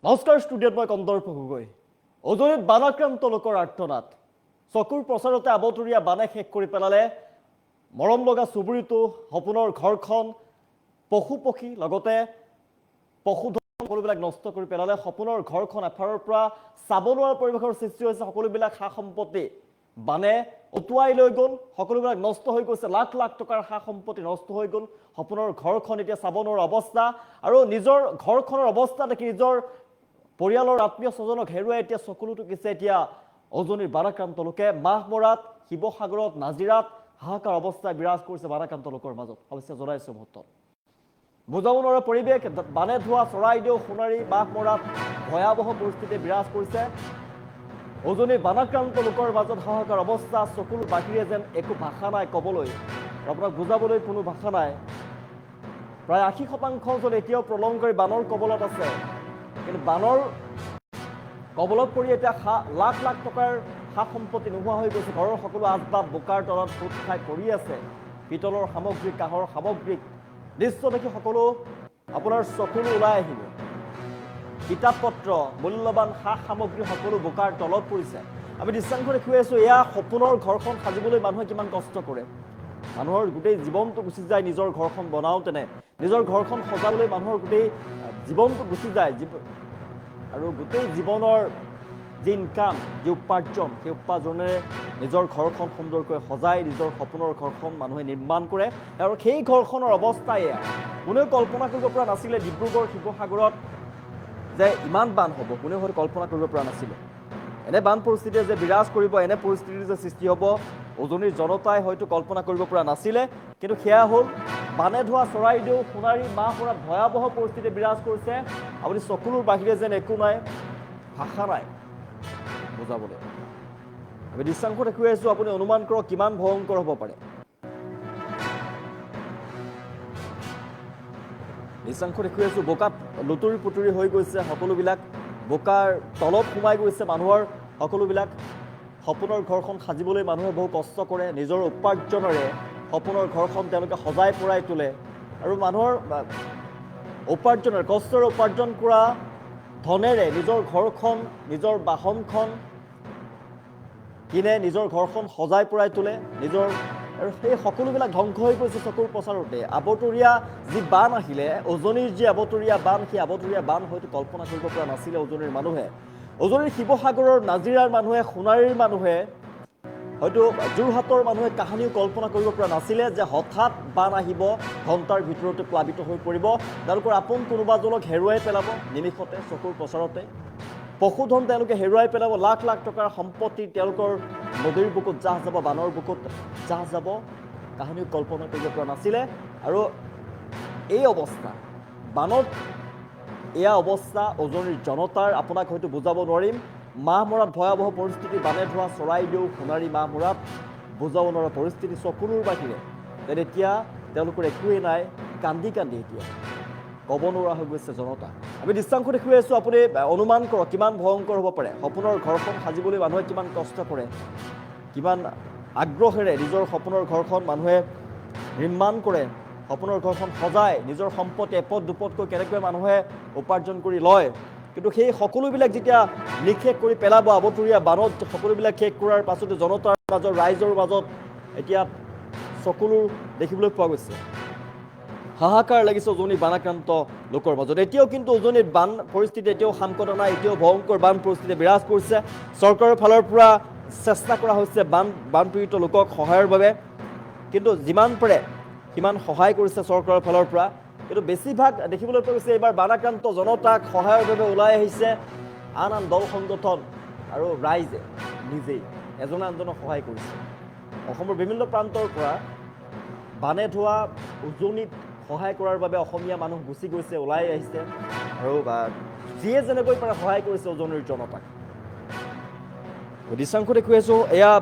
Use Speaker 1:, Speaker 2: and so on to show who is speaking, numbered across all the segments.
Speaker 1: নমস্কাৰ ষ্টুডিঅ'ত মই কন্দৰ্প গগৈ অজনীত বানাক্ৰান্ত লোকৰ আৰ্তনাদ চকুৰ প্ৰচাৰতে আবতৰীয়া বানে শেষ কৰি পেলালে মৰম লগা চুবুৰীটো সপোনৰ ঘৰখন পশু পক্ষী লগতে পশুধন সকলোবিলাক নষ্ট কৰি পেলালে সপোনৰ ঘৰখন এফাৰৰ পৰা চাব নোৱাৰা পৰিৱেশৰ সৃষ্টি হৈছে সকলোবিলাক সা সম্পত্তি বানে উটুৱাই লৈ গ'ল সকলোবিলাক নষ্ট হৈ গৈছে লাখ লাখ টকাৰ সা সম্পত্তি নষ্ট হৈ গ'ল সপোনৰ ঘৰখন এতিয়া চাব নোৱাৰা অৱস্থা আৰু নিজৰ ঘৰখনৰ অৱস্থা দেখি নিজৰ পৰিয়ালৰ আত্মীয় স্বজনক হেৰুৱাই এতিয়া চকুলো টুকিছে এতিয়া অজনীৰ বানাক্ৰান্ত লোকে মাহমৰাত শিৱসাগৰত নাজিৰাত হাহাকাৰ অৱস্থা বিৰাজ কৰিছে বানাক্ৰান্ত লোকৰ মাজত অৱশ্যে জনাইছে মুহূৰ্তত বুজাব নোৱাৰা পৰিৱেশ বানে ধোৱা চৰাইদেউ সোণাৰী মাহমৰাত ভয়াৱহ পৰিস্থিতি বিৰাজ কৰিছে অজনীৰ বানাক্ৰান্ত লোকৰ মাজত হাহাকাৰ অৱস্থা চকুলো বাহিৰে যেন একো ভাষা নাই ক'বলৈ আপোনাক বুজাবলৈ কোনো ভাষা নাই প্ৰায় ৮০% অঞ্চল এতিয়াও প্ৰলংকাৰী বানৰ কবলত আছে কিন্তু বানৰ কবলত পৰি এতিয়া লাখ লাখ টকাৰ সা সম্পত্তি নোহোৱা হৈ গৈছে ঘৰৰ সকলো আচবাব বোকাৰ তলত ফুট খাই পৰি আছে পিতলৰ সামগ্ৰী কাঁহৰ সামগ্ৰী দৃশ্য দেখি সকলো আপোনাৰ চকুলো ওলাই আহিব কিতাপ পত্ৰ মূল্যৱান সা সামগ্ৰী সকলো বোকাৰ তলত পৰিছে আমি দৃশ্যাংশ দেখুৱাই আছোঁ এয়া সপোনৰ ঘৰখন সাজিবলৈ মানুহে কিমান কষ্ট কৰে মানুহৰ গোটেই জীৱনটো গুচি যায় নিজৰ ঘৰখন বনাওঁতেনে নিজৰ ঘৰখন সজাবলৈ মানুহৰ গোটেই জীৱনটো গুচি যায় আৰু গোটেই জীৱনৰ যি ইনকাম যি উপাৰ্জন সেই উপাৰ্জনেৰে নিজৰ ঘৰখন সুন্দৰকৈ সজাই নিজৰ সপোনৰ ঘৰখন মানুহে নিৰ্মাণ কৰে আৰু সেই ঘৰখনৰ অৱস্থা এয়া কোনেও কল্পনা কৰিব পৰা নাছিলে ডিব্ৰুগড় শিৱসাগৰত যে ইমান বান হ'ব কোনেও হয়তো কল্পনা কৰিব পৰা নাছিলে এনে বান পৰিস্থিতিয়ে যে বিৰাজ কৰিব এনে পৰিস্থিতিৰ যে সৃষ্টি হ'ব উজনিৰ জনতাই হয়তো কল্পনা কৰিব পৰা নাছিলে কিন্তু সেয়া হ'ল বানে ধোৱা চৰাইদেউ সোণাৰী মাহমৰাত ভয়াৱহ পৰিস্থিতি বিৰাজ কৰিছে আপুনি চকুলোৰ বাহিৰে যেন একো নাই ভাষা নাই বুজাবলৈ আমি দৃশ্যাংশ দেখুৱাই আছোঁ আপুনি অনুমান কৰক কিমান ভয়ংকৰ হ'ব পাৰে দৃশ্যাংশ দেখুৱাই আছোঁ বোকাত লুতুৰি পুতুৰি হৈ গৈছে সকলোবিলাক বোকাৰ তলত সোমাই গৈছে মানুহৰ সকলোবিলাক সপোনৰ ঘৰখন সাজিবলৈ মানুহে বহু কষ্ট কৰে নিজৰ উপাৰ্জনেৰে সপোনৰ ঘৰখন তেওঁলোকে সজাই পৰাই তোলে আৰু মানুহৰ উপাৰ্জনেৰে কষ্টৰে উপাৰ্জন কৰা ধনেৰে নিজৰ ঘৰখন নিজৰ বাহনখন কিনে নিজৰ ঘৰখন সজাই পৰাই তোলে নিজৰ আৰু সেই সকলোবিলাক ধ্বংস হৈ গৈছে চকুৰ প্ৰচাৰতে আবতৰীয়া যি বান আহিলে উজনিৰ যি আবতৰীয়া বান সেই আবতৰীয়া বান হয়তো কল্পনা কৰিব পৰা নাছিলে উজনিৰ মানুহে উজনিৰ শিৱসাগৰৰ নাজিৰাৰ মানুহে সোণাৰীৰ মানুহে হয়তো যোৰহাটৰ মানুহে কাহিনীও কল্পনা কৰিব পৰা নাছিলে যে হঠাৎ বান আহিব ঘণ্টাৰ ভিতৰতে প্লাবিত হৈ পৰিব তেওঁলোকৰ আপোন কোনোবাজনক হেৰুৱাই পেলাব নিমিষতে চকুৰ প্ৰচাৰতে পশুধন তেওঁলোকে হেৰুৱাই পেলাব লাখ লাখ টকাৰ সম্পত্তি তেওঁলোকৰ নদীৰ বুকুত জাহ যাব বানৰ বুকুত জাহ যাব কাহিনীও কল্পনা কৰিব পৰা নাছিলে আৰু এই অৱস্থা বানত এয়া অৱস্থা উজনিৰ জনতাৰ আপোনাক হয়তো বুজাব নোৱাৰিম মাহমৰাত ভয়াৱহ পৰিস্থিতি বানে ধোৱা চৰাইদেউ সোণাৰী মাহমৰাত বুজাব নোৱাৰা পৰিস্থিতি চকুলোৰ বাহিৰে যেন এতিয়া তেওঁলোকৰ একোৱেই নাই কান্দি কান্দি এতিয়া ক'ব নোৱাৰা হৈ গৈছে জনতা আমি দৃশ্যাংশ দেখুৱাই আছোঁ আপুনি অনুমান কৰক কিমান ভয়ংকৰ হ'ব পাৰে সপোনৰ ঘৰখন সাজিবলৈ মানুহে কিমান কষ্ট কৰে কিমান আগ্ৰহেৰে নিজৰ সপোনৰ ঘৰখন মানুহে নিৰ্মাণ কৰে সপোনৰ ঘৰখন সজাই নিজৰ সম্পত্তি এপদ দুপদকৈ কেনেকৈ মানুহে উপাৰ্জন কৰি লয় কিন্তু সেই সকলোবিলাক যেতিয়া নিক্ষেপ কৰি পেলাব আবতৰীয়া বানত সকলোবিলাক শেষ কৰাৰ পাছতে জনতাৰ মাজত ৰাইজৰ মাজত এতিয়া চকুলো দেখিবলৈ পোৱা গৈছে হাহাকাৰ লাগিছে উজনিৰ বানাক্ৰান্ত লোকৰ মাজত এতিয়াও কিন্তু উজনিৰ বান পৰিস্থিতি এতিয়াও শান্ত নাই এতিয়াও ভয়ংকৰ বান পৰিস্থিতি বিৰাজ কৰিছে চৰকাৰৰ ফালৰ পৰা চেষ্টা কৰা হৈছে বানপীড়িত লোকক সহায়ৰ বাবে কিন্তু যিমান পাৰে সিমান সহায় কৰিছে চৰকাৰৰ ফালৰ পৰা কিন্তু বেছিভাগ দেখিবলৈ পোৱা গৈছে এইবাৰ বানাক্ৰান্ত জনতাক সহায়ৰ বাবে ওলাই আহিছে আন আন দল সংগঠন আৰু ৰাইজে নিজেই এজনে আনজনক সহায় কৰিছে অসমৰ বিভিন্ন প্ৰান্তৰ পৰা বানে ধোৱা উজনিত সহায় কৰাৰ বাবে অসমীয়া মানুহ গুচি গৈছে ওলাই আহিছে আৰু যিয়ে যেনেকৈ পাৰে সহায় কৰিছে উজনিৰ জনতাক দৃশ্যাংশ দেখুৱাই আছোঁ এয়া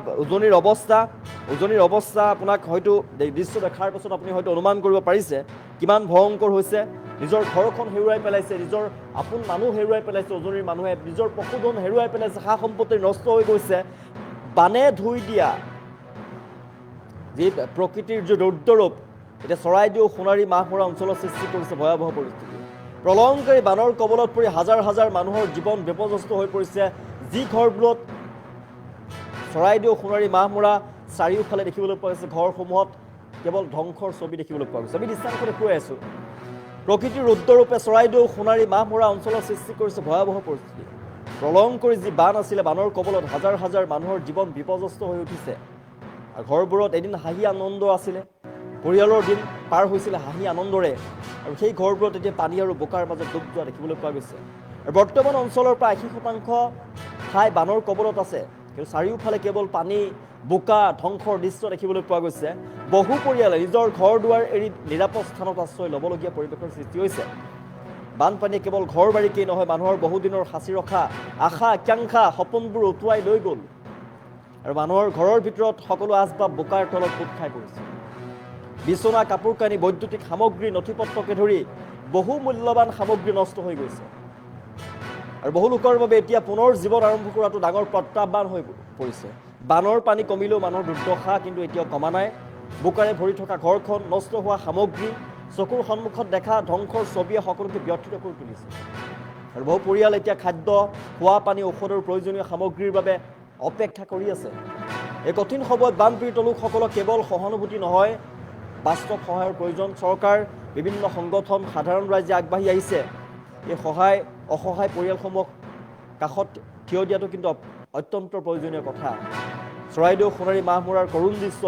Speaker 1: উজনিৰ অৱস্থা আপোনাক হয়তো দৃশ্য দেখাৰ পাছত আপুনি হয়তো অনুমান কৰিব পাৰিছে কিমান ভয়ংকৰ হৈছে নিজৰ ঘৰখন হেৰুৱাই পেলাইছে নিজৰ আপোন মানুহ হেৰুৱাই পেলাইছে উজনিৰ মানুহে নিজৰ পশুধন হেৰুৱাই পেলাইছে সা সম্পত্তি নষ্ট হৈ গৈছে বানে ধুই দিয়া যি প্ৰকৃতিৰ যি ৰৌদ্ৰৰূপ এতিয়া চৰাইদেউ সোণাৰী মাহমৰা অঞ্চলৰ সৃষ্টি কৰিছে ভয়াৱহ পৰিস্থিতি প্ৰলয়ংকাৰী বানৰ কবলত পৰি হাজাৰ হাজাৰ মানুহৰ জীৱন বিপৰ্যস্ত হৈ পৰিছে। যি ঘৰবোৰত চৰাইদেউ সোণাৰী মাহমৰা চাৰিওফালে দেখিবলৈ পোৱা গৈছে, ঘৰসমূহত কেৱল ধ্বংসৰ ছবি দেখিবলৈ পোৱা গৈছে। আমি দৃশ্যাংশ দেখুৱাই আছোঁ। প্ৰকৃতিৰ ৰুদ্ৰৰূপে চৰাইদেউ সোণাৰী মাহমৰা অঞ্চলৰ সৃষ্টি কৰিছে ভয়াৱহ পৰিস্থিতি। প্ৰলয়ংকাৰী যি বান আছিলে, বানৰ কবলত হাজাৰ হাজাৰ মানুহৰ জীৱন বিপৰ্যস্ত হৈ উঠিছে। আৰু ঘৰবোৰত এদিন হাঁহি আনন্দ আছিলে, পৰিয়ালৰ দিন পাৰ হৈছিলে হাঁহি আনন্দৰে, আৰু সেই ঘৰবোৰত এতিয়া পানী আৰু বোকাৰ মাজত ডুব যোৱা দেখিবলৈ পোৱা গৈছে। আৰু বৰ্তমান অঞ্চলৰ প্ৰায় 80% ঠাই বানৰ কবলত আছে, কিন্তু চাৰিওফালে কেৱল পানী, বোকা, ধ্বংসৰ দৃশ্য দেখিবলৈ পোৱা গৈছে। বহু পৰিয়ালে নিজৰ ঘৰ দুৱাৰ এৰি নিৰাপদ স্থানত আশ্ৰয় ল'বলগীয়া পৰিৱেশৰ সৃষ্টি হৈছে। বানপানীয়ে কেৱল ঘৰ বাৰীকেই নহয়, মানুহৰ বহুদিনৰ সাঁচি ৰখা আশা আকাংক্ষা সপোনবোৰ উটুৱাই লৈ গ'ল। আৰু মানুহৰ ঘৰৰ ভিতৰত সকলো আচবাব বোকাৰ তলত পোত খাই পৰিছে। বিচনা, কাপোৰ কানি, বৈদ্যুতিক সামগ্ৰী, নথিপত্ৰকে ধৰি বহু মূল্যৱান সামগ্ৰী নষ্ট হৈ গৈছে। আৰু বহু লোকৰ বাবে এতিয়া পুনৰ জীৱন আৰম্ভ কৰাটো ডাঙৰ প্ৰত্যাহ্বান হৈ পৰিছে। বানৰ পানী কমিলেও মানুহৰ দুৰ্দশা কিন্তু এতিয়াও কমা নাই। বোকাৰে ভৰি থকা ঘৰখন, নষ্ট হোৱা সামগ্ৰী, চকুৰ সন্মুখত দেখা ধ্বংসৰ ছবিয়ে সকলোকে ব্যথিত কৰি তুলিছে। আৰু বহু পৰিয়াল এতিয়া খাদ্য, খোৱা পানী, ঔষধৰ প্ৰয়োজনীয় সামগ্ৰীৰ বাবে অপেক্ষা কৰি আছে। এই কঠিন সময়ত বানপীড়িত লোকসকলক কেৱল সহানুভূতি নহয়, বাস্তৱ সহায়ৰ প্ৰয়োজন। চৰকাৰ, বিভিন্ন সংগঠন, সাধাৰণ ৰাইজে আগবাঢ়ি আহিছে। এই অসহায় পৰিয়ালসমূহক কাষত থিয় দিয়াটো কিন্তু অত্যন্ত প্ৰয়োজনীয় কথা। চৰাইদেউ সোণাৰী মাহমৰাৰ কৰুণ দৃশ্য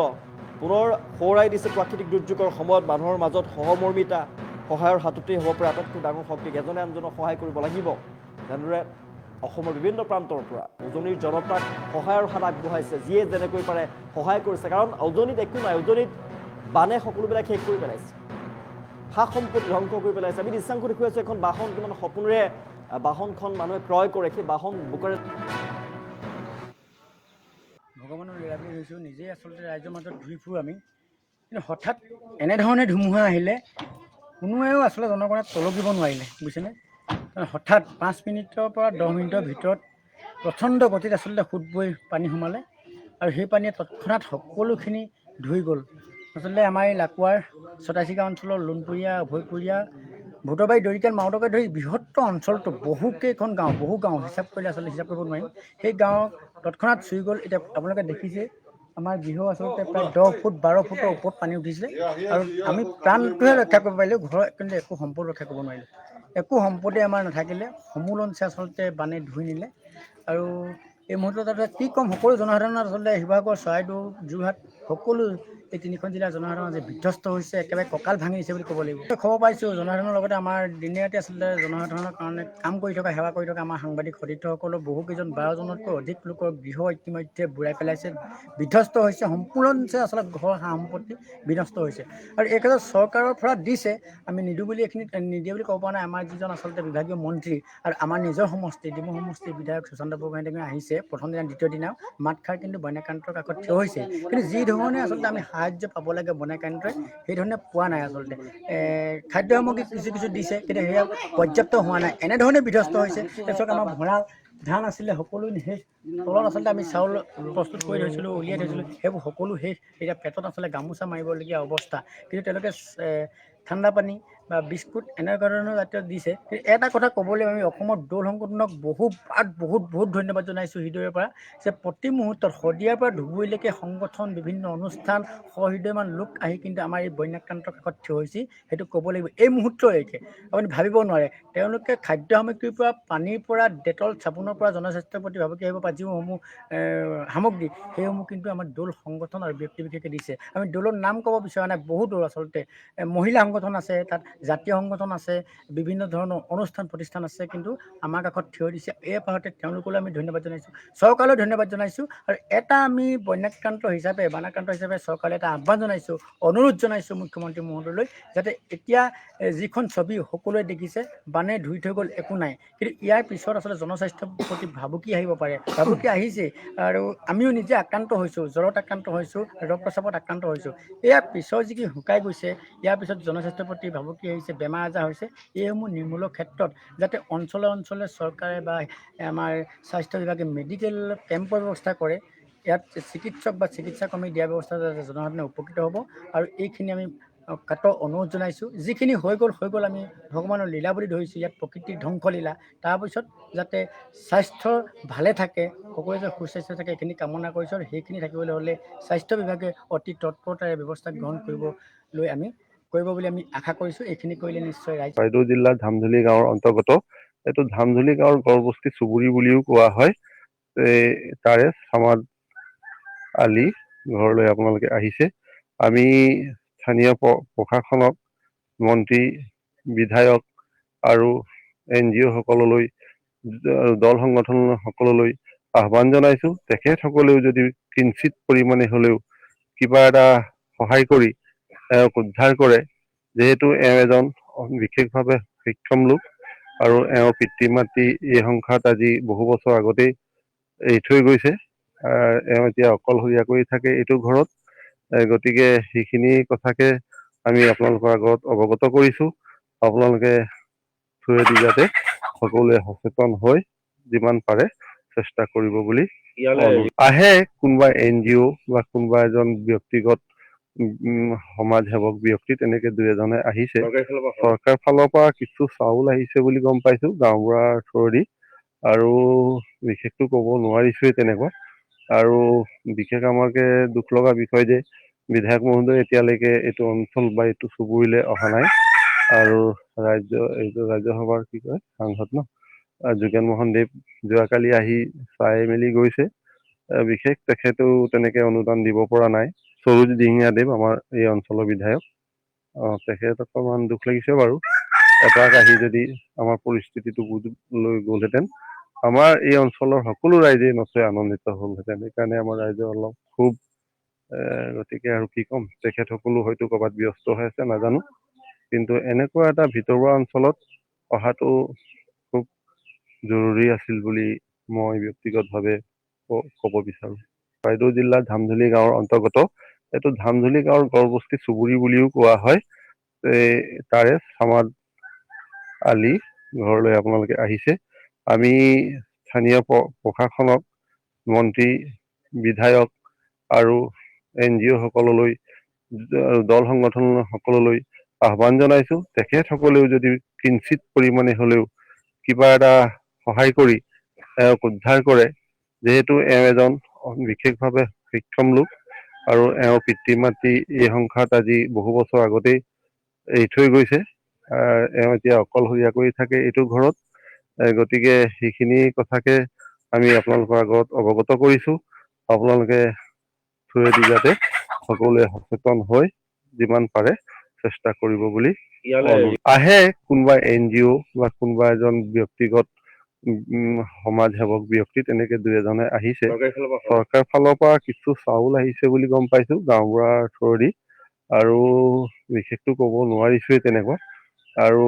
Speaker 1: পুনৰ সোঁৱৰাই দিছে প্ৰাকৃতিক দুৰ্যোগৰ সময়ত মানুহৰ মাজত সহমৰ্মিতা, সহায়ৰ হাততেই হ'ব পাৰে আটাইতকৈ ডাঙৰ শক্তি। এজনে আনজনক সহায় কৰিব লাগিব। যেনেদৰে অসমৰ বিভিন্ন প্ৰান্তৰ পৰা উজনিৰ জনতাক সহায়ৰ হাত আগবঢ়াইছে, যিয়ে যেনেকৈ পাৰে সহায় কৰিছে। কাৰণ উজনিত একো নাই, উজনিত বানে সকলোবিলাক শেষ কৰি পেলাইছে, সা সম্পত্তি ধ্বংস কৰি পেলাইছে। আমি দৃশ্যাংশ দেখুৱাই আছোঁ, এখন বাহন কিমান সপোনেৰে বাহনখন মানুহে ক্ৰয় কৰে, সেই বাহন বোকাৰে
Speaker 2: ভগৱানৰ লীলা বুলি ভাবিছোঁ। নিজেই আচলতে ৰাইজৰ মাজত ঘূৰি ফুৰোঁ আমি, কিন্তু হঠাৎ এনেধৰণে ধুমুহা আহিলে কোনোৱেও আচলতে জনগণে তলকিব নোৱাৰিলে, বুজিছেনে। হঠাৎ 5 মিনিটৰ পৰা 10 মিনিটৰ ভিতৰত প্ৰচণ্ড গতিত আচলতে সোঁত বৈ পানী সোমালে, আৰু সেই পানীয়ে তৎক্ষণাত সকলোখিনি ধুই গ'ল। আচলতে আমাৰ এই লাকুৱাৰ চটাইচিকা অঞ্চলৰ লোণপুৰীয়া, অভয়পুৰীয়া, ভূতবাৰী, দৰিকান, মাউতকে ধৰি বৃহত্তৰ অঞ্চলটো বহুকেইখন গাঁও, বহু গাঁও হিচাপ কৰিলে আচলতে হিচাপ কৰিব নোৱাৰিম, সেই গাঁও তৎক্ষণাত চুই গ'ল। এতিয়া আপোনালোকে দেখিছে আমাৰ গৃহ আচলতে প্ৰায় 10 ফুট 12 ফুটৰ ওপৰত পানী উঠিছিলে, আৰু আমি প্ৰাণটোহে ৰক্ষা কৰিব পাৰিলোঁ, ঘৰৰ কিন্তু একো সম্পদ ৰক্ষা কৰিব নোৱাৰিলোঁ। একো সম্পদে আমাৰ নাথাকিলে, সমূল অঞ্চল আচলতে বানে ধুই নিলে। আৰু এই মুহূৰ্তত কি ক'ম, সকলো জনসাধাৰণৰ আচলতে শিৱসাগৰ, চৰাইদেউ, যোৰহাট সকলো এই 3খন জিলাৰ জনসাধাৰণ আজি বিধ্বস্ত হৈছে, একেবাৰে কঁকাল ভাঙি দিছে বুলি ক'ব লাগিব। খবৰ পাইছোঁ জনসাধাৰণৰ লগতে আমাৰ দিনে ৰাতি আচলতে জনসাধাৰণৰ কাৰণে কাম কৰি থকা, সেৱা কৰি থকা আমাৰ সাংবাদিক সতীৰ্থসকলৰ বহুকেইজন 12জনতকৈ অধিক লোকৰ গৃহ ইতিমধ্যে বুৰাই পেলাইছে, বিধ্বস্ত হৈছে, সম্পূৰ্ণৰূপে আচলতে ঘৰ সা সম্পত্তি বিনষ্ট হৈছে। আৰু এই ক্ষেত্ৰত চৰকাৰৰ পৰা দিছে, আমি নিদিওঁ বুলি এইখিনি নিদিয়ে বুলি ক'ব পৰা নাই। আমাৰ যিজন আচলতে বিভাগীয় মন্ত্ৰী আৰু আমাৰ নিজৰ সমষ্টি ডিমৌ সমষ্টিৰ বিধায়ক সুশান্ত বৰগোহাঁঞিদেৱে আহিছে, প্ৰথম দিনা দ্বিতীয় দিনাও মাত খাৰ কিন্তু বন্যকান্তৰ কাষত থিয় হৈছে, কিন্তু যি ধৰণে আচলতে আমি সাহায্য পাব লাগে বন্যকান্তই সেইধৰণে পোৱা নাই। আচলতে খাদ্য সামগ্ৰী কিছু কিছু দিছে, কিন্তু সেয়া পৰ্যাপ্ত হোৱা নাই, এনেধৰণে বিধ্বস্ত হৈছে। তাৰপিছত আমাৰ ভঁৰাল ধান আছিলে সকলো শেষ, তলত আচলতে আমি চাউল প্ৰস্তুত কৰি থৈছিলোঁ, উলিয়াই থৈছিলোঁ, সেইবোৰ সকলো শেষ। এতিয়া পেটত আচলতে গামোচা মাৰিবলগীয়া অৱস্থা, কিন্তু তেওঁলোকে ঠাণ্ডা পানী বা বিস্কুট এনেকুৱা ধৰণৰ জাতীয় দিছে। কিন্তু এটা কথা ক'বলৈ আমি অসমৰ দৌল সংগঠনক বহুত ধন্যবাদ জনাইছোঁ হৃদয়ৰ পৰা, যে প্ৰতি মুহূৰ্তত শদিয়াৰ পৰা ধুবুৰীলৈকে সংগঠন, বিভিন্ন অনুষ্ঠান, সহৃদয়মান লোক আহি কিন্তু আমাৰ এই বন্যাক্ৰান্তৰ কাষত থিয় হৈছে, সেইটো ক'ব লাগিব। এই মুহূৰ্তলৈকে আপুনি ভাবিব নোৱাৰে, তেওঁলোকে খাদ্য সামগ্ৰীৰ পৰা, পানীৰ পৰা, ডেটল চাবোনৰ পৰা, জনস্বাস্থ্যৰ প্ৰতি ভাবুকি আহিব পৰা যিসমূহ সামগ্ৰী, সেইসমূহ কিন্তু আমাৰ দৌল সংগঠন আৰু ব্যক্তি বিশেষে দিছে। আমি দৌলৰ নাম ক'ব বিচৰা নাই, বহুত দৌল আচলতে মহিলা সংগঠন আছে, তাত জাতীয় সংগঠন আছে, বিভিন্ন ধৰণৰ অনুষ্ঠান প্ৰতিষ্ঠান আছে, কিন্তু আমাৰ কাষত থিয় দিছে। এই পাহতে তেওঁলোকলৈ আমি ধন্যবাদ জনাইছোঁ, চৰকাৰলৈ ধন্যবাদ জনাইছোঁ। আৰু এটা আমি বন্যাক্ৰান্ত হিচাপে, বানাক্ৰান্ত হিচাপে চৰকাৰলৈ এটা আহ্বান জনাইছোঁ, অনুৰোধ জনাইছোঁ মুখ্যমন্ত্ৰী মহোদয়লৈ, যাতে এতিয়া যিখন ছবি সকলোৱে দেখিছে, বানে ধুই থৈ গ'ল, একো নাই, কিন্তু ইয়াৰ পিছত আচলতে জনস্বাস্থ্যৰ প্ৰতি ভাবুকি আহিব পাৰে, ভাবুকি আহিছে। আৰু আমিও নিজে আক্ৰান্ত হৈছোঁ, জ্বৰত আক্ৰান্ত হৈছোঁ, ৰক্তচাপত আক্ৰান্ত হৈছোঁ। ইয়াৰ পিছৰ যিখিনি শুকাই গৈছে, ইয়াৰ পিছত জনস্বাস্থ্যৰ প্ৰতি ভাবুকি আহিছে, বেমাৰ আজাৰ হৈছে, এইসমূহ নিৰ্মূলৰ ক্ষেত্ৰত যাতে অঞ্চলে অঞ্চলে চৰকাৰে বা আমাৰ স্বাস্থ্য বিভাগে মেডিকেল কেম্পৰ ব্যৱস্থা কৰে, ইয়াত চিকিৎসক বা চিকিৎসা কৰ্মী দিয়াৰ ব্যৱস্থা যাতে জনসাধাৰণে উপকৃত হ'ব। আৰু এইখিনি আমি কাটৰ অনুৰোধ জনাইছোঁ। যিখিনি হৈ গ'ল আমি ভগৱানৰ লীলা বুলি ধৰিছোঁ, ইয়াত প্ৰকৃতিৰ ধ্বংসলীলা। তাৰপিছত যাতে স্বাস্থ্য ভালে থাকে, সকলোৱে যে সুস্বাস্থ্য থাকে এইখিনি কামনা কৰিছোঁ। আৰু সেইখিনি থাকিবলৈ হ'লে স্বাস্থ্য বিভাগে অতি তৎপৰতাৰে ব্যৱস্থা গ্ৰহণ কৰিব বুলি আমি আশা কৰিছোঁ। এইখিনি কৰিলে নিশ্চয় ৰাইজ।
Speaker 3: চৰাইদেউ জিলাৰ ধামধুলি গাঁৱৰ অন্তৰ্গত এইটো ধামধুলি গাঁৱৰ গড়বস্তি চুবুৰী বুলিও কোৱা হয়। তাৰে চামাদ আলি ঘৰলৈ আপোনালোকে আহিছে। আমি স্থানীয় প্ৰশাসনক, মন্ত্ৰী, বিধায়ক আৰু NGO সকললৈ, দল সংগঠন সকললৈ আহ্বান জনাইছো। তেখেতসকলেও যদি কিঞ্চিত পৰিমাণে হলেও কিবা এটা সহায় কৰি উদ্ধাৰ কৰে, যিহেতু এজন বিশেষভাৱে সক্ষম লোক আৰু পিতৃ মাতৃ এই সংসাৰত আজি বহু বছৰ আগতেই এৰি থৈ গৈছে। এতিয়া অকলশৰীয়াকৈ থাকে এইটো ঘৰত। গতিকে সেইখিনি কথাকে আমি আপোনালোকৰ আগত অৱগত কৰিছো। আপোনালোকে থৈ যাতে সকলোৱে সচেতন হৈ যিমান পাৰে চেষ্টা কৰিব বুলি আহে। কোনোবা NGO বা কোনোবা এজন ব্যক্তিগত সমাজ সেৱক ব্যক্তি তেনেকে 2-এজনে আহিছে। চৰকাৰ ফালৰ পৰা কিছু চাউল আহিছে বুলি গম পাইছো গাঁওবুঢ়াৰ থ্ৰুদি, আৰু বিশেষটো ক'ব নোৱাৰিছোৱে তেনেকুৱা। আৰু বিশেষ আমাকে দুখ লগা বিষয় যে বিধায়ক মহোদয় এতিয়ালৈকে এইটো অঞ্চল বা এইটো চুবুৰীলৈ অহা নাই। আৰু ৰাজ্যসভাৰ সাংসদ যোগেন মোহন দেৱ যোৱাকালি আহি চাই মেলি গৈছে। বিশেষ তেখেতেও তেনেকে অনুদান দিব পৰা নাই। সৰোজ দিহিঙীয়াদেৱ আমাৰ এই অঞ্চলৰ বিধায়ক, তেখেত অকণমান দুখ লাগিছে বাৰু। এপাক আহি যদি আমাৰ পৰিস্থিতিটো বুজ লৈ গ'লহেঁতেন, আমাৰ এই অঞ্চলৰ সকলো ৰাইজে নথৈ আনন্দিত হ'লহেঁতেন। সেইকাৰণে আমাৰ ৰাইজে অলপ খুব গতিকে আৰু কি ক'ম, তেখেতসকলো হয়তো ক'ৰবাত ব্যস্ত হৈ আছে নাজানো। কিন্তু এনেকুৱা এটা ভিতৰুৱা অঞ্চলত অহাটো খুব জৰুৰী আছিল বুলি মই ব্যক্তিগতভাৱে ক'ব বিচাৰো। চৰাইদেউ জিলাৰ ধামধুলি গাঁৱৰ অন্তৰ্গত এইটো ধামধুলি গাঁৱৰ গড়বস্তি চুবুৰী বুলিও কোৱা হয়। তাৰে চামাদ আলি ঘৰলৈ আপোনালোকে আহিছে। আমি স্থানীয় প্ৰশাসনক, মন্ত্ৰী, বিধায়ক আৰু NGO সকললৈ, দল সংগঠন সকললৈ আহ্বান জনাইছো। তেখেতসকলেও যদি কিঞ্চিত পৰিমাণে হলেও কিবা এটা সহায় কৰি উদ্ধাৰ কৰে, যিহেতু এজন বিশেষভাৱে সক্ষম লোক আৰু পিতৃ মাতৃ এই সংসাৰত আজি বহু বছৰ আগতেই এৰি থৈ গৈছে। এতিয়া অকলশৰীয়াকৈ থাকে এইটো ঘৰত। গতিকে সেইখিনি কথাকে আমি আপোনালোকৰ আগত অৱগত কৰিছো। আপোনালোকে থৈ যাতে সকলোৱে সচেতন হৈ যিমান পাৰে চেষ্টা কৰিব বুলি আহে। কোনোবা NGO বা কোনোবা এজন ব্যক্তিগত সমাজ সেৱক ব্যক্তি তেনেকে 2-এজনে আহিছে। চৰকাৰ ফালৰ পৰা কিছু চাউল আহিছে বুলি গম পাইছো গাঁওবুঢ়াৰ থ্ৰুদি, আৰু বিশেষটো ক'ব নোৱাৰিছোৱে তেনেকুৱা। আৰু